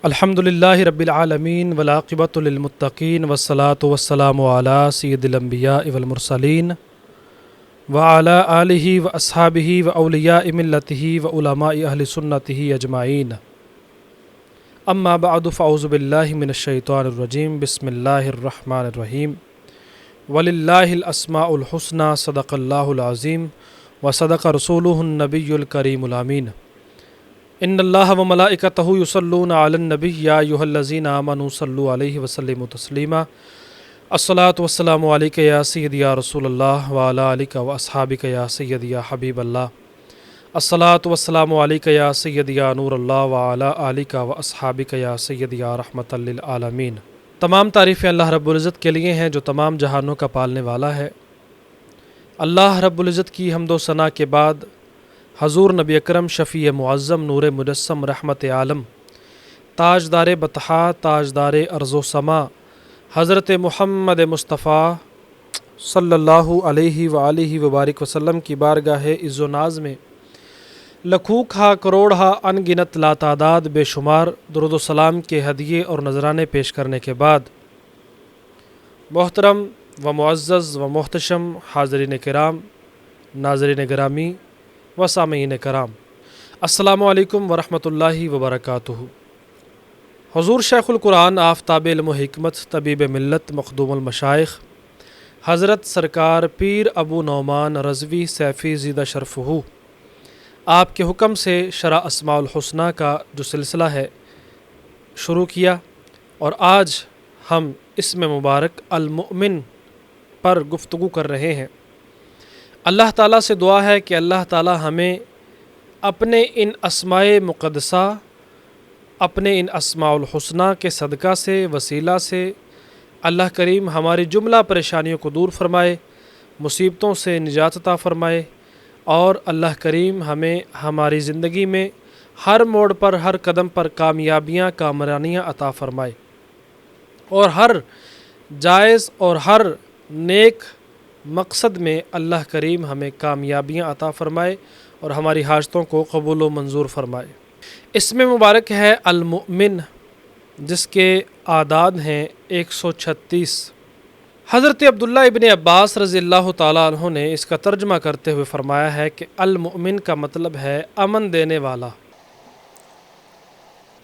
الحمدللہ رب العالمین والعاقبۃ للمتقین والصلاۃ والسلام علی سید الانبیاء والمرسلین وعلی آلہ واصحابہ واولیاء ملتہ وعلماء اہل سنتہ اجمعین اما بعد فاعوذ باللہ من الشیطان الرجیم بسم اللہ الرحمن الرحیم وللہ الاسماء الحسنی صدق اللہ العظیم وصدق رسولہ النبی الکریم الامین ان اللہ و ملائکتہ یصلون علی النبی یا ایھا الذین آمنوا صلوا علیہ وسلموا تسلیما الصلاۃ والسلام علیک یا سیدی یا رسول اللہ وعلی آلک و اصحابک یا سیدی یا حبیب اللہ الصلاۃ والسلام علیک یا سیدی یا نور اللہ وعلی آلک و اصحابک یا سیدی یا رحمۃ للعالمین۔ تمام تعریفیں اللہ رب العزت کے لیے ہیں جو تمام جہانوں کا پالنے والا ہے۔ اللہ رب العزت کی حمد و ثنا کے بعد حضور نبی اکرم شفیع معظم نور مجسم رحمت عالم تاجدار بطحا تاجدار ارض و سما حضرت محمد مصطفیٰ صلی اللہ علیہ وآلہ وبارک وسلم کی بارگاہ عز و ناز میں لکھوں ہا کروڑ ہا ان گنت لاتعداد بے شمار درود و سلام کے ہدیے اور نذرانے پیش کرنے کے بعد، محترم و معزز و محتشم حاضرین کرام، ناظرین گرامی و سامعین کرام، السلام علیکم ورحمۃ اللہ وبرکاتہ۔ حضور شیخ القرآن آفتاب علم و حکمت طبیب ملت مخدوم المشائخ حضرت سرکار پیر ابو نعمان رضوی سیفی زیدہ شرفہ آپ کے حکم سے شرح اسماء الحسنی کا جو سلسلہ ہے شروع کیا، اور آج ہم اسم مبارک المؤمن پر گفتگو کر رہے ہیں۔ اللہ تعالیٰ سے دعا ہے کہ اللہ تعالیٰ ہمیں اپنے ان اسماء مقدسہ، اپنے ان اسماء الحسنی کے صدقہ سے، وسیلہ سے اللہ کریم ہماری جملہ پریشانیوں کو دور فرمائے، مصیبتوں سے نجات عطا فرمائے، اور اللہ کریم ہمیں ہماری زندگی میں ہر موڑ پر، ہر قدم پر کامیابیاں، کامرانیاں عطا فرمائے، اور ہر جائز اور ہر نیک مقصد میں اللہ کریم ہمیں کامیابیاں عطا فرمائے اور ہماری حاجتوں کو قبول و منظور فرمائے۔ اسم مبارک ہے المؤمن، جس کے اعداد ہیں 136۔ حضرت عبداللہ ابن عباس رضی اللہ تعالیٰ عنہ نے اس کا ترجمہ کرتے ہوئے فرمایا ہے کہ المؤمن کا مطلب ہے امن دینے والا۔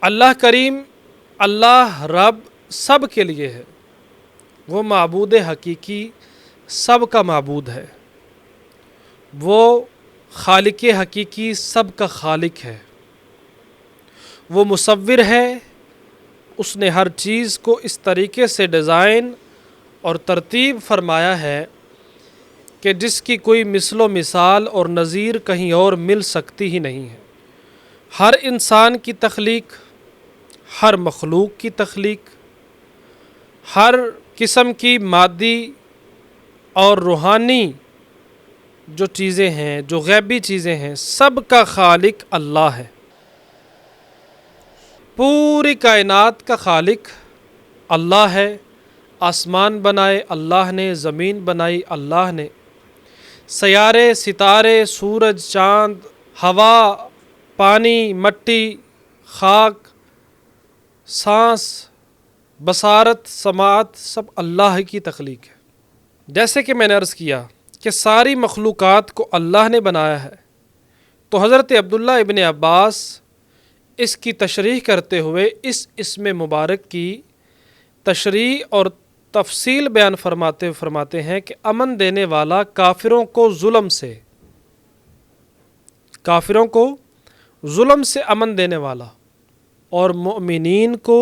اللہ کریم، اللہ رب سب کے لیے ہے، وہ معبود حقیقی سب کا معبود ہے، وہ خالق حقیقی سب کا خالق ہے، وہ مصور ہے، اس نے ہر چیز کو اس طریقے سے ڈیزائن اور ترتیب فرمایا ہے کہ جس کی کوئی مثل و مثال اور نظیر کہیں اور مل سکتی ہی نہیں ہے۔ ہر انسان کی تخلیق، ہر مخلوق کی تخلیق، ہر قسم کی مادی اور روحانی جو چیزیں ہیں، جو غیبی چیزیں ہیں، سب کا خالق اللہ ہے۔ پوری کائنات کا خالق اللہ ہے۔ آسمان بنائے اللہ نے، زمین بنائی اللہ نے، سیارے، ستارے، سورج، چاند، ہوا، پانی، مٹی، خاک، سانس، بصارت، سماعت، سب اللہ کی تخلیق ہے۔ جیسے کہ میں نے عرض کیا کہ ساری مخلوقات کو اللہ نے بنایا ہے، تو حضرت عبداللہ ابن عباس اس کی تشریح کرتے ہوئے اس اسم مبارک کی تشریح اور تفصیل بیان فرماتے ہیں کہ امن دینے والا، کافروں کو ظلم سے امن دینے والا، اور مؤمنین کو،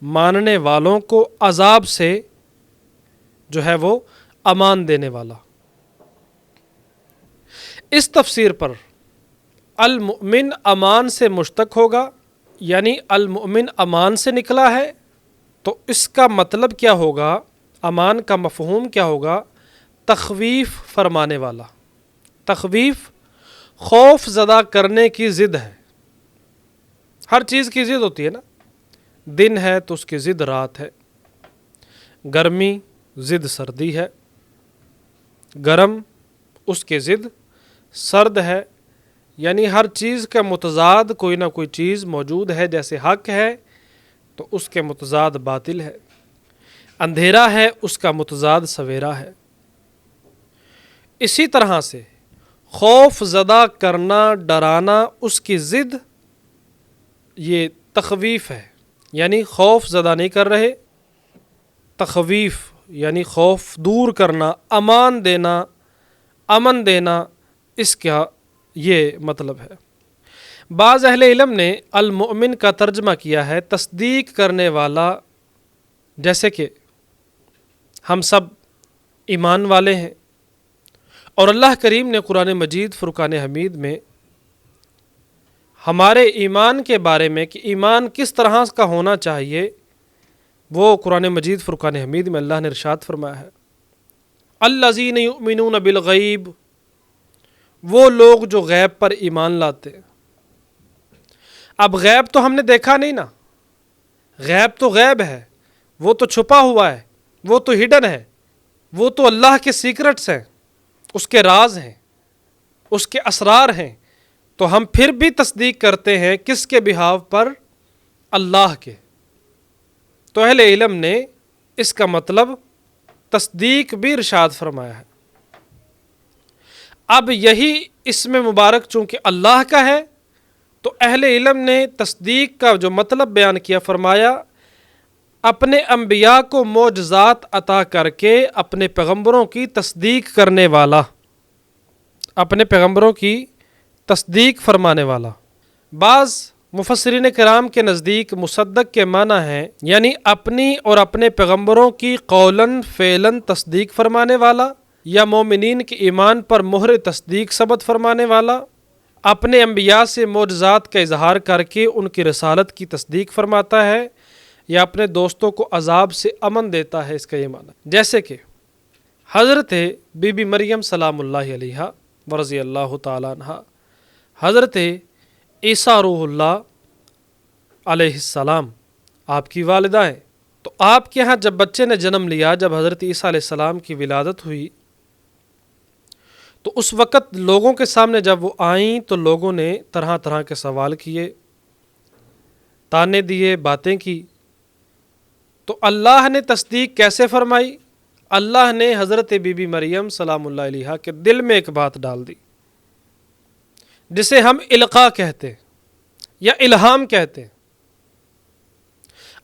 ماننے والوں کو عذاب سے جو ہے وہ امان دینے والا۔ اس تفسیر پر المؤمن امان سے مشتق ہوگا، یعنی المؤمن امان سے نکلا ہے، تو اس کا مطلب کیا ہوگا، امان کا مفہوم کیا ہوگا؟ تخویف فرمانے والا۔ تخویف خوف زدہ کرنے کی ضد ہے۔ ہر چیز کی ضد ہوتی ہے نا، دن ہے تو اس کی ضد رات ہے، گرمی ضد سردی ہے، گرم اس کے ضد سرد ہے، یعنی ہر چیز کا متضاد کوئی نہ کوئی چیز موجود ہے. جیسے حق ہے تو اس کے متضاد باطل ہے، اندھیرا ہے اس کا متضاد سویرا ہے. اسی طرح سے خوف زدہ کرنا، ڈرانا، اس کی ضد یہ تخویف ہے. یعنی خوف زدہ نہیں کر رہے، تخویف یعنی خوف دور کرنا، امان دینا، امن دینا، اس کا یہ مطلب ہے. بعض اہل علم نے المؤمن کا ترجمہ کیا ہے تصدیق کرنے والا، جیسے کہ ہم سب ایمان والے ہیں اور اللہ کریم نے قرآن مجید فرقان حمید میں ہمارے ایمان کے بارے میں کہ ایمان کس طرح کا ہونا چاہیے، وہ قرآن مجید فرقان حمید میں اللہ نے ارشاد فرمایا ہے الذین یؤمنون بالغیب، وہ لوگ جو غیب پر ایمان لاتے ہیں. اب غیب تو ہم نے دیکھا نہیں نا، غیب تو غیب ہے، وہ تو چھپا ہوا ہے، وہ تو ہڈن ہے، وہ تو اللہ کے سیکرٹس ہیں، اس کے راز ہیں، اس کے اسرار ہیں. تو ہم پھر بھی تصدیق کرتے ہیں کس کے بہاو پر؟ اللہ کے. تو اہل علم نے اس کا مطلب تصدیق بھی ارشاد فرمایا ہے. اب یہی اسم مبارک چونکہ اللہ کا ہے تو اہل علم نے تصدیق کا جو مطلب بیان کیا، فرمایا اپنے انبیاء کو معجزات عطا کر کے اپنے پیغمبروں کی تصدیق کرنے والا، اپنے پیغمبروں کی تصدیق فرمانے والا. بعض مفسرین کرام کے نزدیک مصدق کے معنی ہیں یعنی اپنی اور اپنے پیغمبروں کی قولاً فعلاً تصدیق فرمانے والا، یا مومنین کے ایمان پر مہر تصدیق ثبت فرمانے والا. اپنے انبیاء سے معجزات کا اظہار کر کے ان کی رسالت کی تصدیق فرماتا ہے، یا اپنے دوستوں کو عذاب سے امن دیتا ہے. اس کا یہ معنی جیسے کہ حضرت بی بی مریم سلام اللہ علیہا ورضی اللہ تعالیٰ عنہ، حضرت عیسیٰ روح اللہ علیہ السلام آپ کی والدہ ہیں. تو آپ کے ہاں جب بچے نے جنم لیا، جب حضرت عیسیٰ علیہ السلام کی ولادت ہوئی، تو اس وقت لوگوں کے سامنے جب وہ آئیں تو لوگوں نے طرح طرح کے سوال کیے، تانے دیے، باتیں کی. تو اللہ نے تصدیق کیسے فرمائی؟ اللہ نے حضرت بی بی مریم سلام اللہ علیہا کے دل میں ایک بات ڈال دی جسے ہم القاء کہتے ہیں یا الہام کہتے ہیں.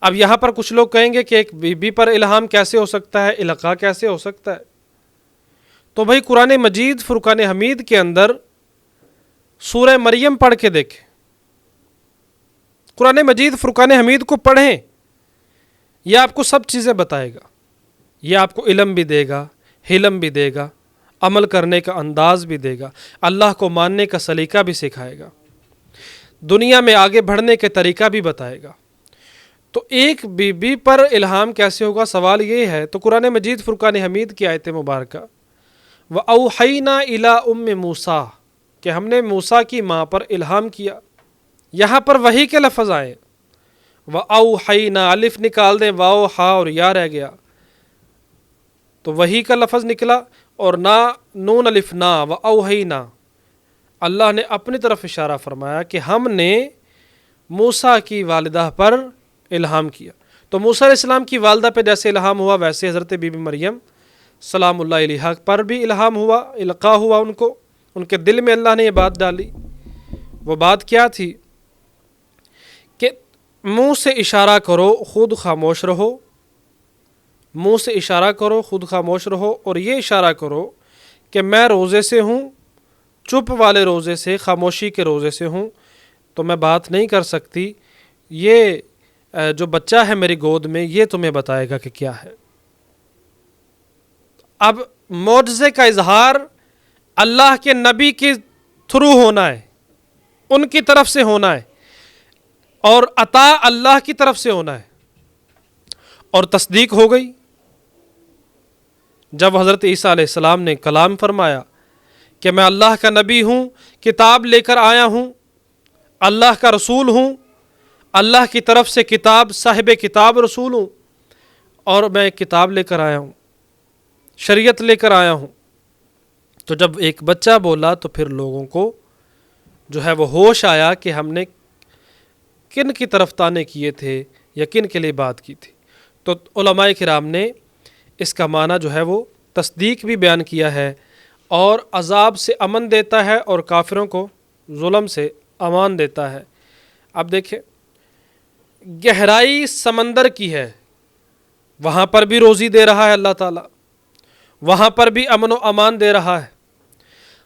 اب یہاں پر کچھ لوگ کہیں گے کہ ایک بی بی پر الہام کیسے ہو سکتا ہے، القاء کیسے ہو سکتا ہے؟ تو بھائی قرآن مجید فرقان حمید کے اندر سورہ مریم پڑھ کے دیکھیں، قرآن مجید فرقان حمید کو پڑھیں، یہ آپ کو سب چیزیں بتائے گا. یہ آپ کو علم بھی دے گا، حلم بھی دے گا، عمل کرنے کا انداز بھی دے گا، اللہ کو ماننے کا سلیقہ بھی سکھائے گا، دنیا میں آگے بڑھنے کے طریقہ بھی بتائے گا. تو ایک بی بی پر الہام کیسے ہوگا؟ سوال یہ ہے. تو قرآن مجید فرقان حمید کی آیت مبارکہ وَأَوْحَيْنَا إِلَىٰ أُمِّ مُوسَىٰ کہ ہم نے موسیٰ کی ماں پر الہام کیا، یہاں پر وحی کے لفظ آئے. وَأَوْحَيْنَا الف نکال دیں، واو ہا اور یا رہ گیا تو وحی کا لفظ نکلا، اور نا نون الف نا، وَأَوْحَيْنَا اللہ نے اپنی طرف اشارہ فرمایا کہ ہم نے موسیٰ کی والدہ پر الہام کیا. تو موسیٰ علیہ السلام کی والدہ پہ جیسے الہام ہوا، ویسے حضرت بی بی مریم سلام اللہ علیہ پر بھی الہام ہوا، القاء ہوا ان کو، ان کے دل میں اللہ نے یہ بات ڈالی. وہ بات کیا تھی کہ منہ سے اشارہ کرو خود خاموش رہو، منہ سے اشارہ کرو خود خاموش رہو، اور یہ اشارہ کرو کہ میں روزے سے ہوں، چپ والے روزے سے، خاموشی کے روزے سے ہوں، تو میں بات نہیں کر سکتی. یہ جو بچہ ہے میری گود میں یہ تمہیں بتائے گا کہ کیا ہے. اب معجزے کا اظہار اللہ کے نبی کے تھرو ہونا ہے، ان کی طرف سے ہونا ہے، اور عطا اللہ کی طرف سے ہونا ہے. اور تصدیق ہو گئی جب حضرت عیسیٰ علیہ السلام نے کلام فرمایا کہ میں اللہ کا نبی ہوں، کتاب لے کر آیا ہوں، اللہ کا رسول ہوں، اللہ کی طرف سے کتاب، صاحب کتاب رسول ہوں، اور میں کتاب لے کر آیا ہوں، شریعت لے کر آیا ہوں. تو جب ایک بچہ بولا تو پھر لوگوں کو جو ہے وہ ہوش آیا کہ ہم نے کن کی طرف تانے کیے تھے یا کن کے لیے بات کی تھی. تو علماء کرام نے اس کا معنی جو ہے وہ تصدیق بھی بیان کیا ہے، اور عذاب سے امن دیتا ہے اور کافروں کو ظلم سے امان دیتا ہے. اب دیکھیں، گہرائی سمندر کی ہے، وہاں پر بھی روزی دے رہا ہے اللہ تعالیٰ، وہاں پر بھی امن و امان دے رہا ہے.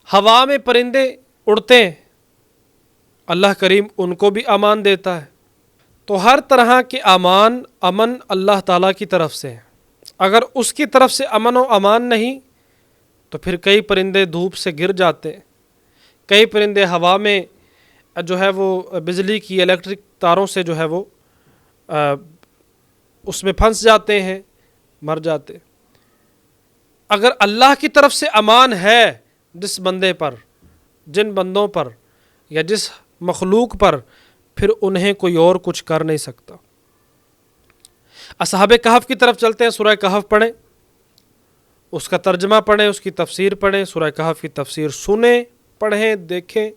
ہوا میں پرندے اڑتے ہیں، اللہ کریم ان کو بھی امان دیتا ہے. تو ہر طرح کے امن اللہ تعالیٰ کی طرف سے ہے. اگر اس کی طرف سے امن و امان نہیں تو پھر کئی پرندے دھوپ سے گر جاتے ہیں، کئی پرندے ہوا میں جو ہے وہ بجلی کی الیکٹرک تاروں سے جو ہے وہ اس میں پھنس جاتے ہیں، مر جاتے. اگر اللہ کی طرف سے امان ہے جس بندے پر، جن بندوں پر یا جس مخلوق پر، پھر انہیں کوئی اور کچھ کر نہیں سکتا. اصحاب کہف کی طرف چلتے ہیں. سورہ کہف پڑھیں، اس کا ترجمہ پڑھیں، اس کی تفسیر پڑھیں. سورہ کہف کی تفسیر سنیں، پڑھیں، دیکھیں.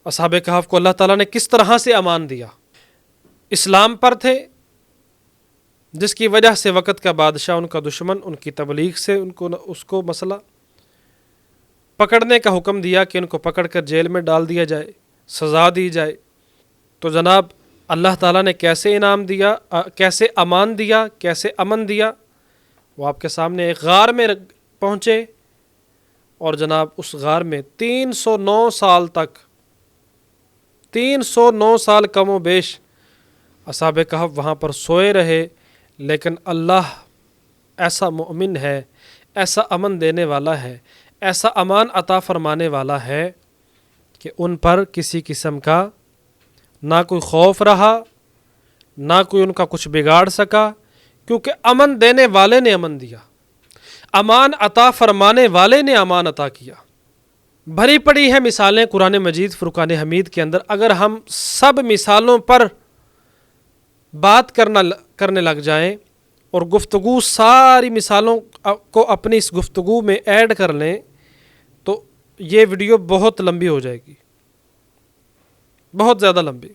اصحاب کہف کو اللہ تعالیٰ نے کس طرح سے امان دیا. اسلام پر تھے، جس کی وجہ سے وقت کا بادشاہ، ان کا دشمن، ان کی تبلیغ سے اس کو مسئلہ پکڑنے کا حکم دیا کہ ان کو پکڑ کر جیل میں ڈال دیا جائے، سزا دی جائے. تو جناب اللہ تعالیٰ نے کیسے انعام دیا، کیسے امان دیا، کیسے امن دیا. وہ آپ کے سامنے ایک غار میں پہنچے، اور جناب اس غار میں 309 سال کم و بیش اصحاب کہف وہاں پر سوئے رہے. لیکن اللہ ایسا مؤمن ہے، ایسا امن دینے والا ہے، ایسا امان عطا فرمانے والا ہے کہ ان پر کسی قسم کا نہ کوئی خوف رہا، نہ کوئی ان کا کچھ بگاڑ سکا، کیونکہ امن دینے والے نے امن دیا، امان عطا فرمانے والے نے امان عطا کیا. بھری پڑی ہے مثالیں قرآن مجید فرقان حمید کے اندر. اگر ہم سب مثالوں پر بات کرنے لگ جائیں اور گفتگو ساری مثالوں کو اپنی اس گفتگو میں ایڈ کر لیں تو یہ ویڈیو بہت لمبی ہو جائے گی، بہت زیادہ لمبی.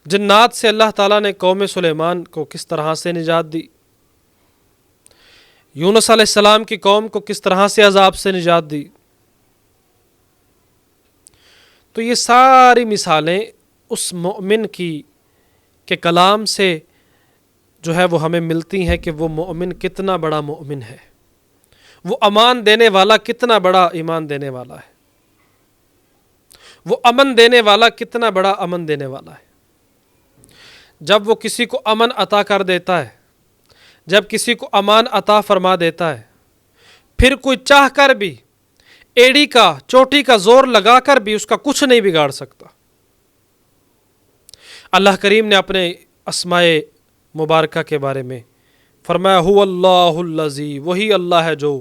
جنات سے اللہ تعالیٰ نے قوم سلیمان کو کس طرح سے نجات دی، یونس علیہ السلام کی قوم کو کس طرح سے عذاب سے نجات دی. تو یہ ساری مثالیں اس مؤمن کی کے کلام سے جو ہے وہ ہمیں ملتی ہیں کہ وہ مؤمن کتنا بڑا مؤمن ہے، وہ امان دینے والا کتنا بڑا ایمان دینے والا ہے، وہ امن دینے والا کتنا بڑا امن دینے والا ہے. جب وہ کسی کو امن عطا کر دیتا ہے، جب کسی کو امان عطا فرما دیتا ہے، پھر کوئی چاہ کر بھی ایڑی کا چوٹی کا زور لگا کر بھی اس کا کچھ نہیں بگاڑ سکتا. اللہ کریم نے اپنے اسماء مبارکہ کے بارے میں فرمایا هو اللہ الذی، وہی اللہ ہے جو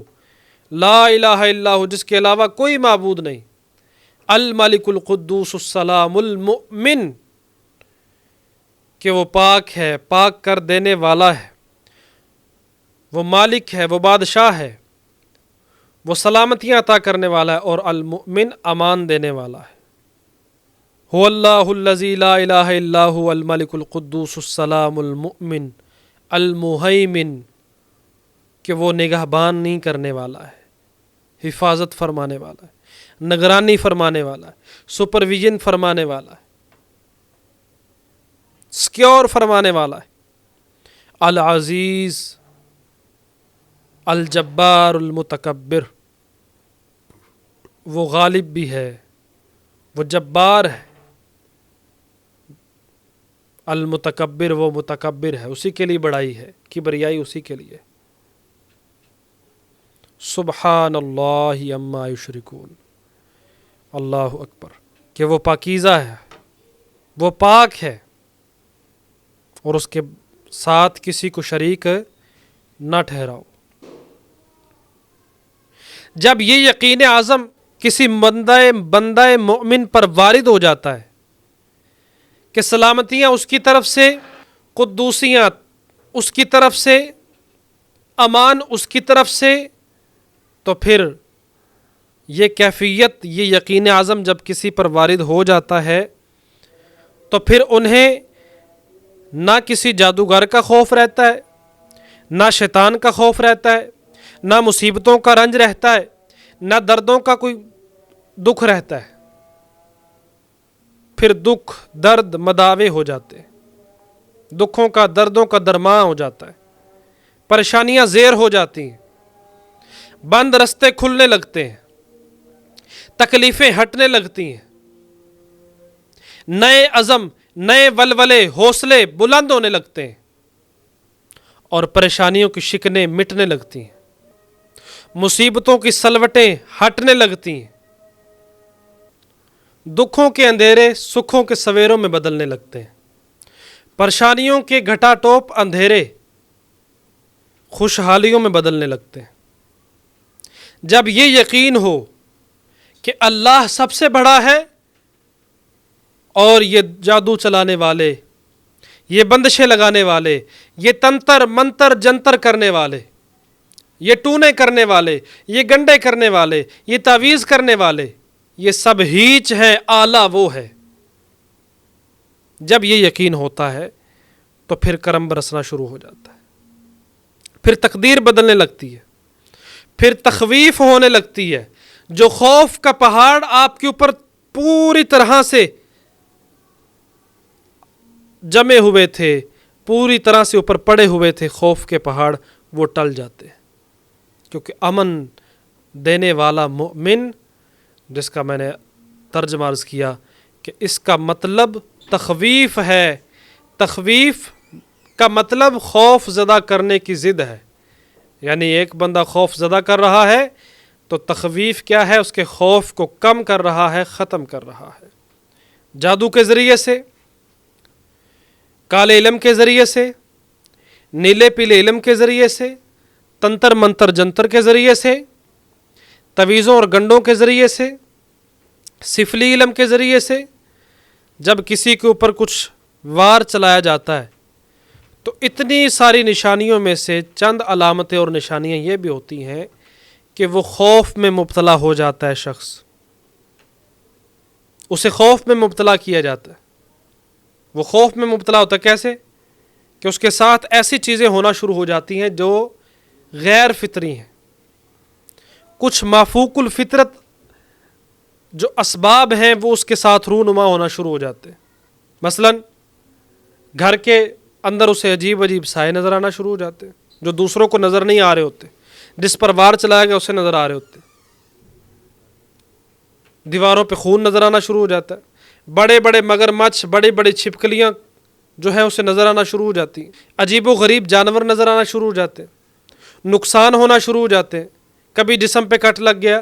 لا الہ الا ہو، جس کے علاوہ کوئی معبود نہیں. الملک القدوس السلام المؤمن، کہ وہ پاک ہے، پاک کر دینے والا ہے، وہ مالک ہے، وہ بادشاہ ہے، وہ سلامتیاں عطا کرنے والا ہے، اور المؤمن امان دینے والا ہے. هو اللہ الذی لا الہ الا هو الملک القدوس السلام المؤمن المہیمن، کہ وہ نگہبان نہیں کرنے والا ہے، حفاظت فرمانے والا ہے، نگرانی فرمانے والا ہے، سپرویژن فرمانے والا ہے، سکیور فرمانے والا ہے. العزیز الجبار المتکبر، وہ غالب بھی ہے، وہ جبار ہے. المتکبر، وہ متکبر ہے، اسی کے لیے بڑائی ہے، کبریائی اسی کے لیے. سبحان اللہ عما یشرکون، اللہ اکبر، کہ وہ پاکیزہ ہے، وہ پاک ہے، اور اس کے ساتھ کسی کو شریک نہ ٹھہراؤ. جب یہ یقین اعظم کسی بندہ مومن پر وارد ہو جاتا ہے کہ سلامتیاں اس کی طرف سے، قدوسیاں اس کی طرف سے، امان اس کی طرف سے، تو پھر یہ کیفیت، یہ یقین اعظم جب کسی پر وارد ہو جاتا ہے تو پھر انہیں نہ کسی جادوگر کا خوف رہتا ہے، نہ شیطان کا خوف رہتا ہے، نہ مصیبتوں کا رنج رہتا ہے، نہ دردوں کا کوئی دکھ رہتا ہے۔ پھر دکھ درد مداوے ہو جاتے ہیں، دکھوں کا دردوں کا درماں ہو جاتا ہے، پریشانیاں زیر ہو جاتی ہیں، بند رستے کھلنے لگتے ہیں، تکلیفیں ہٹنے لگتی ہیں، نئے عزم، نئے ولولے، حوصلے بلند ہونے لگتے ہیں، اور پریشانیوں کی شکنیں مٹنے لگتی ہیں، مصیبتوں کی سلوٹیں ہٹنے لگتی ہیں، دکھوں کے اندھیرے سکھوں کے سویروں میں بدلنے لگتے ہیں، پریشانیوں کے گھٹا ٹوپ اندھیرے خوشحالیوں میں بدلنے لگتے ہیں۔ جب یہ یقین ہو کہ اللہ سب سے بڑا ہے اور یہ جادو چلانے والے، یہ بندشیں لگانے والے، یہ تنتر منتر جنتر کرنے والے، یہ ٹونے کرنے والے، یہ گنڈے کرنے والے، یہ تعویذ کرنے والے، یہ سب ہیچ ہیں، آلہ وہ ہے، جب یہ یقین ہوتا ہے تو پھر کرم برسنا شروع ہو جاتا ہے، پھر تقدیر بدلنے لگتی ہے، پھر تخویف ہونے لگتی ہے۔ جو خوف کا پہاڑ آپ کے اوپر پوری طرح سے جمے ہوئے تھے، پوری طرح سے اوپر پڑے ہوئے تھے خوف کے پہاڑ، وہ ٹل جاتے ہیں، کیونکہ امن دینے والا مومن، جس کا میں نے ترجمہ عرض کیا کہ اس کا مطلب تخویف ہے، تخویف کا مطلب خوف زدہ کرنے کی ضد ہے، یعنی ایک بندہ خوف زدہ کر رہا ہے تو تخویف کیا ہے؟ اس کے خوف کو کم کر رہا ہے، ختم کر رہا ہے، جادو کے ذریعے سے، کالے علم کے ذریعے سے، نیلے پیلے علم کے ذریعے سے، تنتر منتر جنتر کے ذریعے سے، تویزوں اور گنڈوں کے ذریعے سے، سفلی علم کے ذریعے سے۔ جب کسی کے اوپر کچھ وار چلایا جاتا ہے تو اتنی ساری نشانیوں میں سے چند علامتیں اور نشانیاں یہ بھی ہوتی ہیں کہ وہ خوف میں مبتلا ہو جاتا ہے، شخص اسے خوف میں مبتلا کیا جاتا ہے۔ وہ خوف میں مبتلا ہوتا ہے کیسے؟ کہ اس کے ساتھ ایسی چیزیں ہونا شروع ہو جاتی ہیں جو غیر فطری ہیں، کچھ مافوق الفطرت جو اسباب ہیں وہ اس کے ساتھ رونما ہونا شروع ہو جاتے ہیں۔ مثلا گھر کے اندر اسے عجیب عجیب سائے نظر آنا شروع ہو جاتے ہیں جو دوسروں کو نظر نہیں آ رہے ہوتے، جس پر وار چلایا گیا اسے نظر آ رہے ہوتے، دیواروں پہ خون نظر آنا شروع ہو جاتا ہے، بڑے بڑے مگرمچھ، بڑی بڑی چھپکلیاں جو ہیں اسے نظر آنا شروع ہو جاتی ہیں، عجیب و غریب جانور نظر آنا شروع ہو جاتے ہیں، نقصان ہونا شروع ہو جاتے ہیں، کبھی جسم پہ کٹ لگ گیا،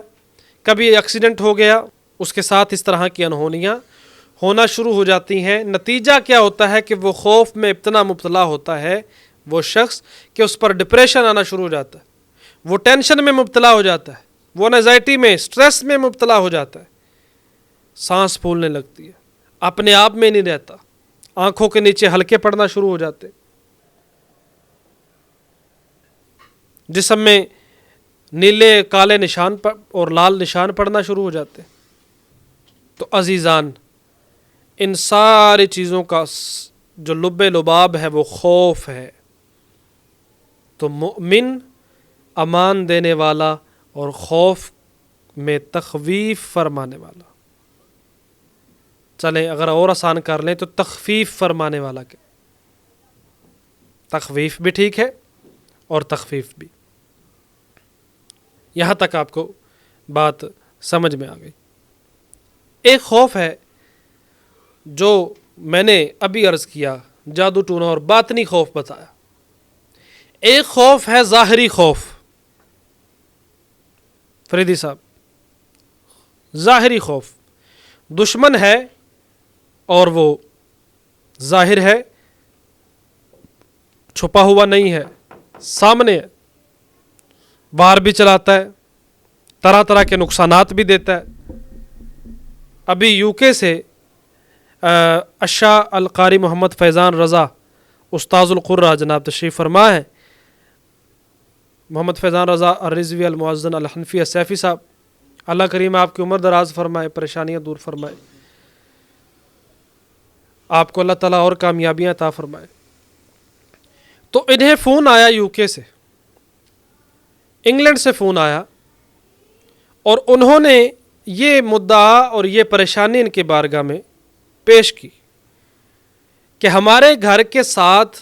کبھی ایکسیڈنٹ ہو گیا، اس کے ساتھ اس طرح کی انہونیاں ہونا شروع ہو جاتی ہیں۔ نتیجہ کیا ہوتا ہے کہ وہ خوف میں اتنا مبتلا ہوتا ہے وہ شخص کہ اس پر ڈپریشن آنا شروع ہو جاتا ہے، وہ ٹینشن میں مبتلا ہو جاتا ہے، وہ انزائٹی میں، سٹریس میں مبتلا ہو جاتا ہے، سانس پھولنے لگتی ہے، اپنے آپ میں نہیں رہتا، آنکھوں کے نیچے ہلکے پڑنا شروع ہو جاتے، جسم میں نیلے کالے نشان اور لال نشان پڑنا شروع ہو جاتے۔ تو عزیزان، ان ساری چیزوں کا جو لب لباب ہے وہ خوف ہے۔ تو مومن امان دینے والا اور خوف میں تخویف فرمانے والا، چلیں اگر اور آسان کر لیں تو تخفیف فرمانے والا کیا؟ تخویف بھی ٹھیک ہے اور تخفیف بھی۔ یہاں تک آپ کو بات سمجھ میں آ گئی۔ ایک خوف ہے جو میں نے ابھی عرض کیا، جادو ٹونا اور باطنی خوف بتایا۔ ایک خوف ہے ظاہری خوف، فریدی صاحب، ظاہری خوف دشمن ہے اور وہ ظاہر ہے، چھپا ہوا نہیں ہے، سامنے ہے، وار بھی چلاتا ہے، طرح طرح کے نقصانات بھی دیتا ہے۔ ابھی یو کے سے اشا القاری محمد فیضان رضا استاذ القرہ جناب تشریف فرما ہے، محمد فیضان رضا الرضوی المعزن الحنفی السیفی صاحب، اللہ کریم آپ کی عمر دراز فرمائے، پریشانیاں دور فرمائے، آپ کو اللہ تعالیٰ اور کامیابیاں عطا فرمائے۔ تو انہیں فون آیا یو کے سے، انگلینڈ سے فون آیا، اور انہوں نے یہ مدعا اور یہ پریشانی ان کے بارگاہ میں پیش کی کہ ہمارے گھر کے ساتھ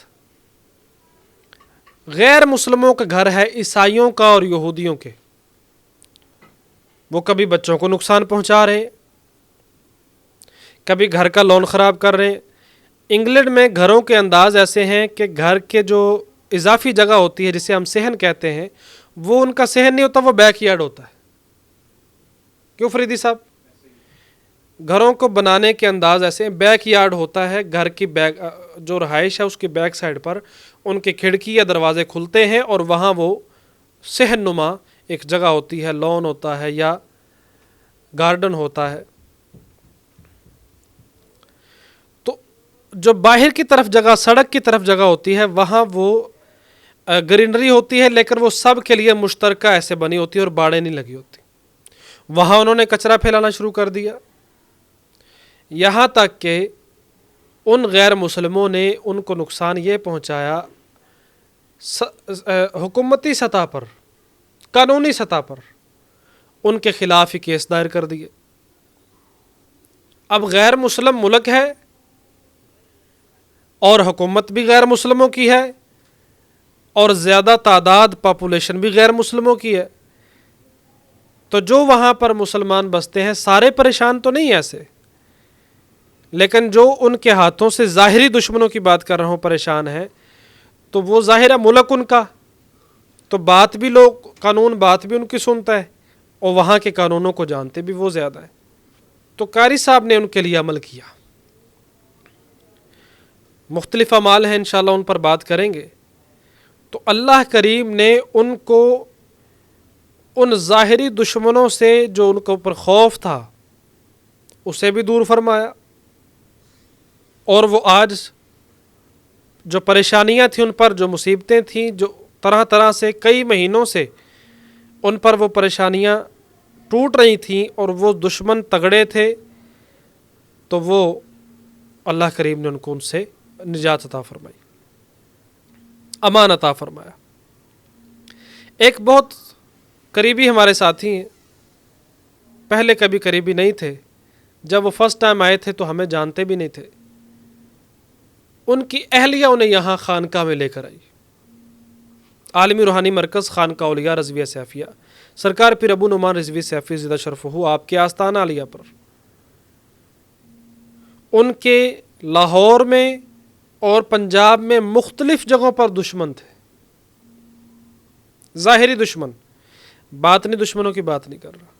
غیر مسلموں کا گھر ہے، عیسائیوں کا اور یہودیوں کے، وہ کبھی بچوں کو نقصان پہنچا رہے، کبھی گھر کا لون خراب کر رہے ہیں۔ انگلینڈ میں گھروں کے انداز ایسے ہیں کہ گھر کے جو اضافی جگہ ہوتی ہے جسے ہم صحن کہتے ہیں، وہ ان کا صحن نہیں ہوتا، وہ بیک یارڈ ہوتا ہے۔ کیوں فریدی صاحب؟ گھروں کو بنانے کے انداز ایسے ہیں، بیک یارڈ ہوتا ہے، گھر کی بیک جو رہائش ہے اس کی بیک سائڈ پر ان کے کھڑکی یا دروازے کھلتے ہیں، اور وہاں وہ صحن نما ایک جگہ ہوتی ہے، لون ہوتا ہے یا گارڈن ہوتا ہے۔ تو جو باہر کی طرف جگہ، سڑک کی طرف جگہ ہوتی ہے، وہاں وہ گرینری ہوتی ہے، لیکن وہ سب کے لیے مشترکہ ایسے بنی ہوتی ہے اور باڑیں نہیں لگی ہوتی۔ وہاں انہوں نے کچرا پھیلانا شروع کر دیا، یہاں تک کہ ان غیر مسلموں نے ان کو نقصان یہ پہنچایا، حکومتی سطح پر، قانونی سطح پر ان کے خلاف ہی کیس دائر کر دیے۔ اب غیر مسلم ملک ہے اور حکومت بھی غیر مسلموں کی ہے، اور زیادہ تعداد پاپولیشن بھی غیر مسلموں کی ہے، تو جو وہاں پر مسلمان بستے ہیں سارے پریشان تو نہیں ایسے، لیکن جو ان کے ہاتھوں سے ظاہری دشمنوں کی بات کر رہا ہوں پریشان ہیں، تو وہ ظاہر ہے ملک ان کا، تو بات بھی لوگ، قانون بات بھی ان کی سنتا ہے، اور وہاں کے قانونوں کو جانتے بھی وہ زیادہ ہیں۔ تو قاری صاحب نے ان کے لیے عمل کیا، مختلف اعمال ہیں، انشاءاللہ ان پر بات کریں گے۔ تو اللہ کریم نے ان کو ان ظاہری دشمنوں سے جو ان کے اوپر خوف تھا اسے بھی دور فرمایا، اور وہ آج جو پریشانیاں تھیں ان پر، جو مصیبتیں تھیں، جو طرح طرح سے کئی مہینوں سے ان پر وہ پریشانیاں ٹوٹ رہی تھیں اور وہ دشمن تگڑے تھے، تو وہ اللہ کریم نے ان کو ان سے نجات عطا فرمائی، امان عطا فرمایا۔ ایک بہت قریبی ہمارے ساتھی ہیں، پہلے کبھی قریبی نہیں تھے، جب وہ فرسٹ ٹائم آئے تھے تو ہمیں جانتے بھی نہیں تھے، ان کی اہلیہ انہیں یہاں خانقاہ میں لے کر آئی، عالمی روحانی مرکز خانقاہ اولیاء رضویہ سیفیہ، سرکار پیر ابو نعمان رضوی سیفی زدہ شرفہ آپ کے آستانہ عالیہ پر۔ ان کے لاہور میں اور پنجاب میں مختلف جگہوں پر دشمن تھے، ظاہری دشمن، باطنی دشمنوں کی بات نہیں کر رہا۔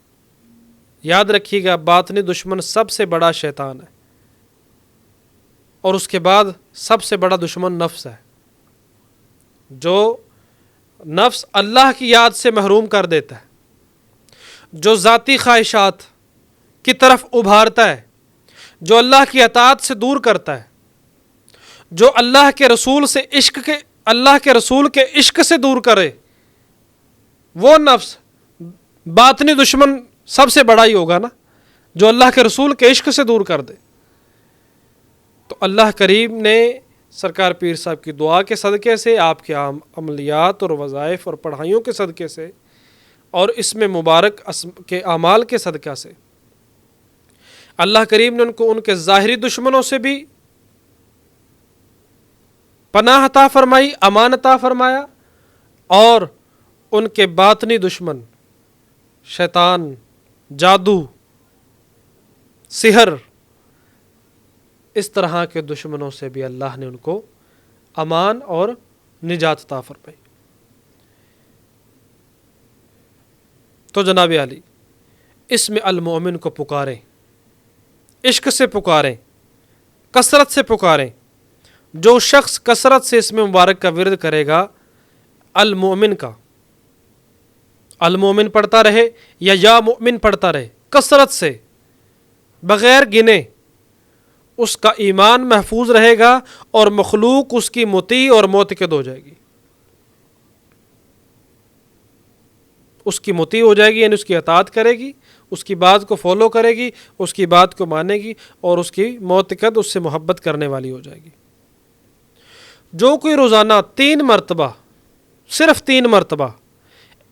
یاد رکھیے گا، باطنی دشمن سب سے بڑا شیطان ہے، اور اس کے بعد سب سے بڑا دشمن نفس ہے، جو نفس اللہ کی یاد سے محروم کر دیتا ہے، جو ذاتی خواہشات کی طرف ابھارتا ہے، جو اللہ کی اطاعت سے دور کرتا ہے، جو اللہ کے رسول کے عشق سے دور کرے، وہ نفس باطنی دشمن سب سے بڑا ہی ہوگا نا، جو اللہ کے رسول کے عشق سے دور کر دے۔ تو اللہ کریم نے سرکار پیر صاحب کی دعا کے صدقے سے، آپ کے عملیات اور وظائف اور پڑھائیوں کے صدقے سے، اور اس میں مبارک کے اعمال کے صدقہ سے، اللہ کریم نے ان کو ان کے ظاہری دشمنوں سے بھی پناہ عطا فرمائی، امان عطا فرمایا، اور ان کے باطنی دشمن شیطان، جادو، سحر، اس طرح کے دشمنوں سے بھی اللہ نے ان کو امان اور نجات عطا فرمائی۔ تو جناب علی، اس میں المومن کو پکاریں، عشق سے پکاریں، کثرت سے پکاریں۔ جو شخص کثرت سے اس میں مبارک کا ورد کرے گا، المومن کا، المومن پڑھتا رہے یا مومن پڑھتا رہے، کثرت سے بغیر گنے، اس کا ایمان محفوظ رہے گا اور مخلوق اس کی مطیع اور معتقد ہو جائے گی۔ اس کی مطیع ہو جائے گی، یعنی اس کی اطاعت کرے گی، اس کی بات کو فالو کرے گی، اس کی بات کو مانے گی، اور اس کی معتقد اس سے محبت کرنے والی ہو جائے گی۔ جو کوئی روزانہ 3 مرتبہ، صرف 3 مرتبہ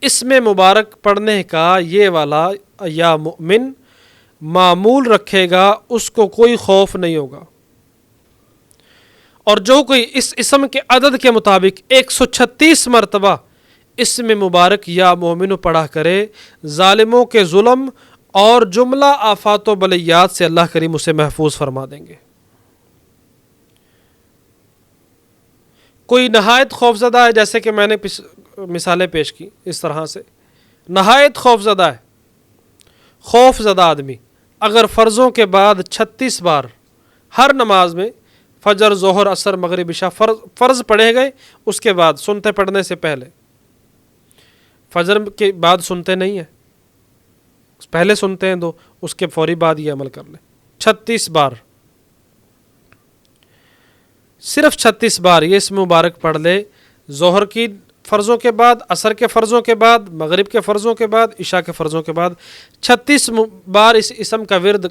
اسم مبارک پڑھنے کا یہ والا یا مؤمن معمول رکھے گا، اس کو کوئی خوف نہیں ہوگا۔ اور جو کوئی اس اسم کے عدد کے مطابق 136 مرتبہ اسم مبارک یا مومن پڑھا کرے، ظالموں کے ظلم اور جملہ آفات و بلیات سے اللہ کریم اسے محفوظ فرما دیں گے۔ کوئی نہایت خوفزدہ ہے، جیسے کہ میں نے مثالیں پیش کی، اس طرح سے نہایت خوفزدہ ہے، خوف زدہ آدمی اگر فرضوں کے بعد 36 بار ہر نماز میں، فجر، ظہر، عصر، مغرب، عشاء، فرض پڑھے گئے، اس کے بعد سنتے پڑھنے سے پہلے، فجر کے بعد سنتے نہیں ہیں، پہلے سنتے ہیں 2، اس کے فوری بعد یہ عمل کر لیں، 36 بار، صرف 36 بار یہ اسم مبارک پڑھ لے، ظہر کی فرضوں کے بعد، عصر کے فرضوں کے بعد، مغرب کے فرضوں کے بعد، عشاء کے فرضوں کے بعد 36 بار اس اسم کا ورد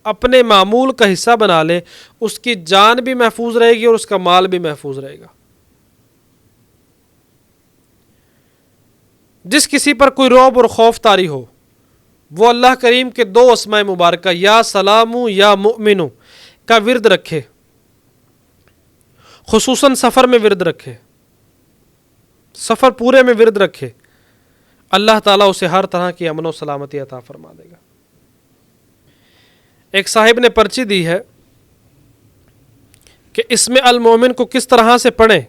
اپنے معمول کا حصہ بنا لے، اس کی جان بھی محفوظ رہے گی اور اس کا مال بھی محفوظ رہے گا۔ جس کسی پر کوئی رعب اور خوف طاری ہو، وہ اللہ کریم کے 2 اسماء مبارکہ یا سلامو یا مؤمنو کا ورد رکھے، خصوصاً سفر میں ورد رکھے، سفر پورے میں ورد رکھے، اللہ تعالیٰ اسے ہر طرح کی امن و سلامتی عطا فرما دے گا۔ ایک صاحب نے پرچی دی ہے کہ اسم المومن کو کس طرح سے پڑھیں،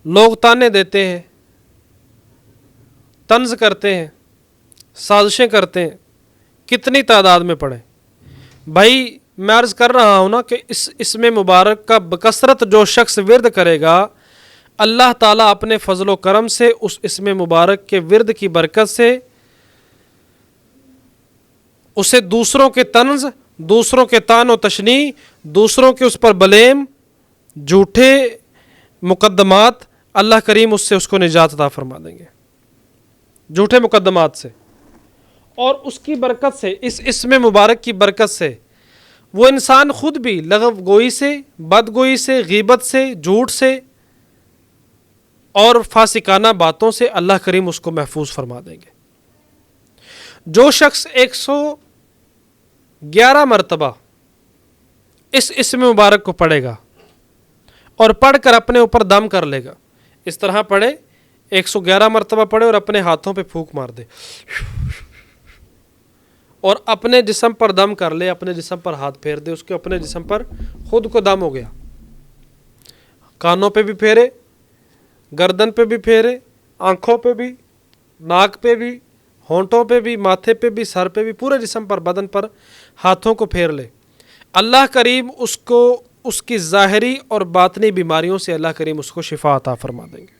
لوگ تانے دیتے ہیں، طنز کرتے ہیں، سازشیں کرتے ہیں، کتنی تعداد میں پڑھیں؟ بھائی میں عرض کر رہا ہوں نا کہ اس اسم مبارک کا بکثرت جو شخص ورد کرے گا، اللہ تعالیٰ اپنے فضل و کرم سے اس اسم مبارک کے ورد کی برکت سے اسے دوسروں کے طنز، دوسروں کے طعن و تشنیع، دوسروں کے اس پر بلیم، جھوٹے مقدمات، اللہ کریم اس کو نجات عطا فرما دیں گے جھوٹے مقدمات سے، اور اس کی برکت سے، اس اسم مبارک کی برکت سے وہ انسان خود بھی لغو گوئی سے، بد گوئی سے، غیبت سے، جھوٹ سے اور فاسقانہ باتوں سے اللہ کریم اس کو محفوظ فرما دیں گے۔ جو شخص 111 مرتبہ اس اسم مبارک کو پڑھے گا اور پڑھ کر اپنے اوپر دم کر لے گا، اس طرح پڑھے، 111 مرتبہ پڑھے اور اپنے ہاتھوں پہ پھونک مار دے اور اپنے جسم پر دم کر لے، اپنے جسم پر ہاتھ پھیر دے، اس کے اپنے جسم پر خود کو دم ہو گیا، کانوں پہ بھی پھیرے، گردن پہ بھی پھیرے، آنکھوں پہ بھی، ناک پہ بھی، ہونٹوں پہ بھی، ماتھے پہ بھی، سر پہ بھی، پورے جسم پر، بدن پر ہاتھوں کو پھیر لے، اللہ کریم اس کو اس کی ظاہری اور باطنی بیماریوں سے اللہ کریم اس کو شفا عطا فرما دیں گے۔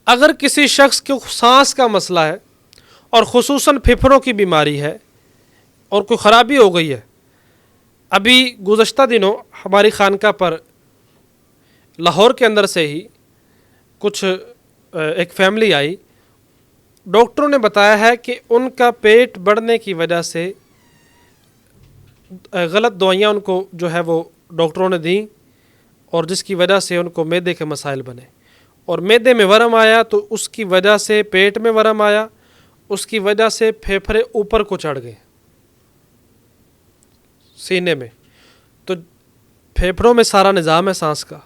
اگر کسی شخص کو سانس کا مسئلہ ہے اور خصوصاً پھپھڑوں کی بیماری ہے اور کوئی خرابی ہو گئی ہے، ابھی گزشتہ دنوں ہماری خانقاہ پر لاہور کے اندر سے ہی کچھ ایک فیملی آئی، ڈاکٹروں نے بتایا ہے کہ ان کا پیٹ بڑھنے کی وجہ سے غلط دوائیاں ان کو جو ہے وہ ڈاکٹروں نے دیں، اور جس کی وجہ سے ان کو معدے کے مسائل بنے، اور معدے میں ورم آیا تو اس کی وجہ سے پیٹ میں ورم آیا، اس کی وجہ سے پھیپھڑے اوپر کو چڑھ گئے سینے میں، تو پھیپھڑوں میں سارا نظام ہے سانس کا،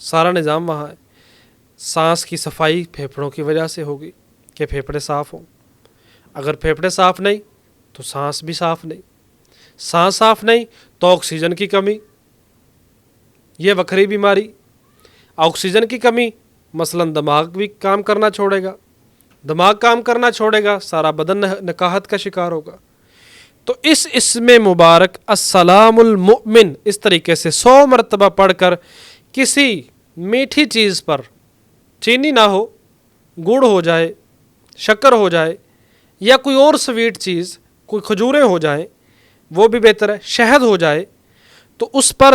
سارا نظام وہاں ہے، سانس کی صفائی پھیپھڑوں کی وجہ سے ہوگی کہ پھیپھڑے صاف ہوں، اگر پھیپھڑے صاف نہیں تو سانس بھی صاف نہیں، سانس صاف نہیں تو آکسیجن کی کمی، یہ وکھری بیماری، آکسیجن کی کمی مثلاً دماغ بھی کام کرنا چھوڑے گا، دماغ کام کرنا چھوڑے گا، سارا بدن نکاہت کا شکار ہوگا۔ تو اس اسم مبارک السلام المؤمن اس طریقے سے 100 مرتبہ پڑھ کر کسی میٹھی چیز پر، چینی نہ ہو، گڑ ہو جائے، شکر ہو جائے، یا کوئی اور سویٹ چیز، کوئی کھجوریں ہو جائیں وہ بھی بہتر ہے، شہد ہو جائے، تو اس پر